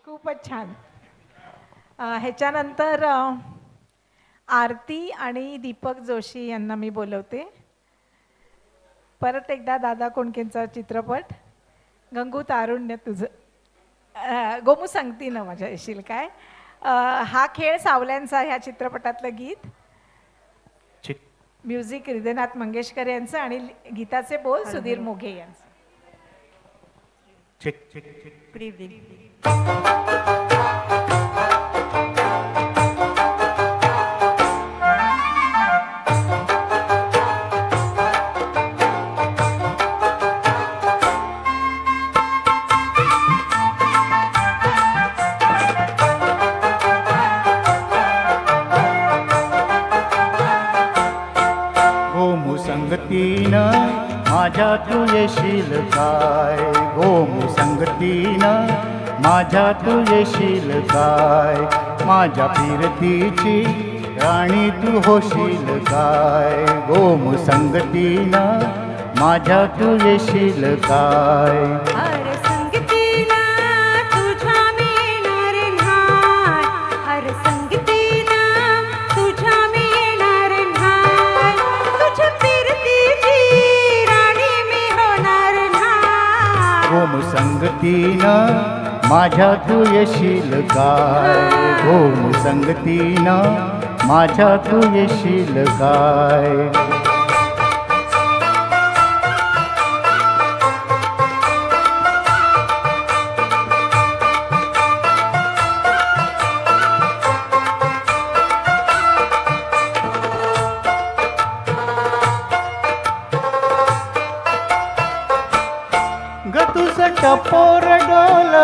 खूपच छान. ह्याच्यानंतर आरती आणि दीपक जोशी यांना मी बोलवते. परत एकदा दादा कोंडकेंचा चित्रपट गंगू तारुण्य तुझं. गोमू सांगती ना माझ्या येशील काय. हा खेळ सावल्यांचा ह्या चित्रपटातलं गीत. म्युझिक हृदयनाथ मंगेशकर यांचं आणि गीताचे बोल सुधीर मोघे यांचं. Check check check. Good evening. Gomu संगतीनं माझ्या तू येशील काय. गोमू संगतीनं माझ्या तू येशील काय. माझ्या फिरतीची राणी तू होशील काय. गोमू संगतीनं माझ्या तू येशील काय. हर संगतीला तुझ्या मी येणार न्हाय. हर संगतीला तुझ्या मी येणार न्हाय. तुझ्या फिरतीची राणी मी होणार न्हाय. गोमू संगतीनं माझ्या तू येशील काय. गोमू संगतीनं माझ्या तू येशील काय. ग तुझं टपोर डोल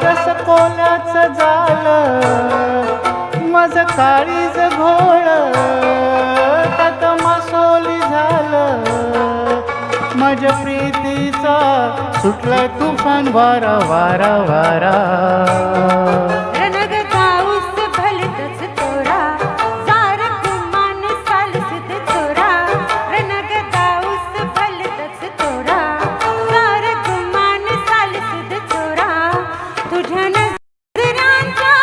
जस कोल्याचं झालं. माझं काळीज घोळ त्यात मासोली झालं. माझ्या प्रीतीचा सुटला तुफान वारा वारा वारा. रणग गाऊस भलतच तोरा. जार गुमान सालसद तोरा. रणग गाऊस भलतच तोरा. जार गुमान सालसद तोरा. तुझ्या नजरांच्या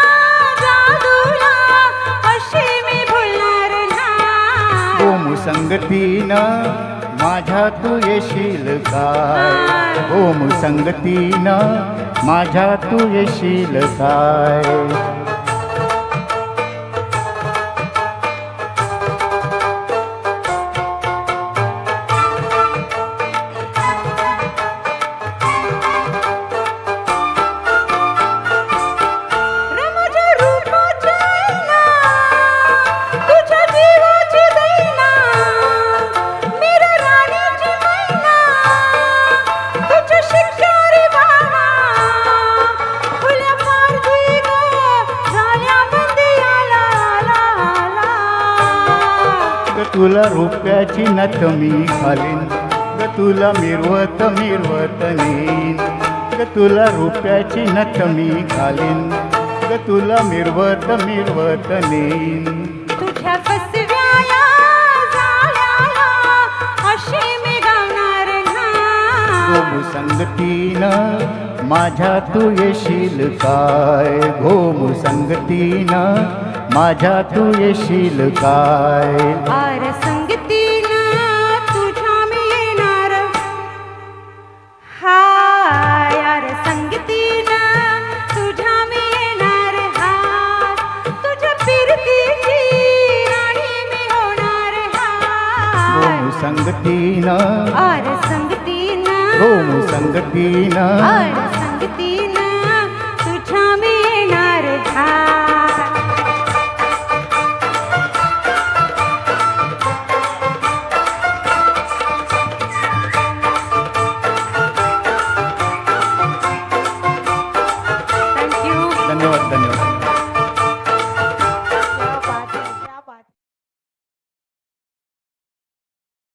जादूला अशी मी भुलणार नाही. गोमू संगतीनं माझ्या तू येशील काय. गोमू संगतीनं माझ्या तू येशील काय. रमाच्या रूपाच्या ऐना, तुझ्या जीवाची दैना. मीरा राणीची मैना, तुझ्या शिकारी भावा. खुल्या पारधी ग झाल्या बंदियाला ला ला. ग तुला रुपयाची नथ मी घालीन. ग तुला मिरवत मिरवत नेईन. ग तुला रुपयाची नथ मी घालीन. ग तुला मिरवत मिरवत नेईन. तुझ्या फसव्याया झाल्याला अशी मी गाणार नाही. गोमू संगतीनं माझ्या तू येशील काय. गोमू संगतीनं माझ्या तू येशील काय. आर संगतीनं तुझ्या मी येणार हाय. आर संगतीनं तुझ्या मी येणार हाय. तुझ्या फिरतीची राणी मी होणार हाय. गोमू संगतीनं आर संगतीनं गोमू संगतीनं आर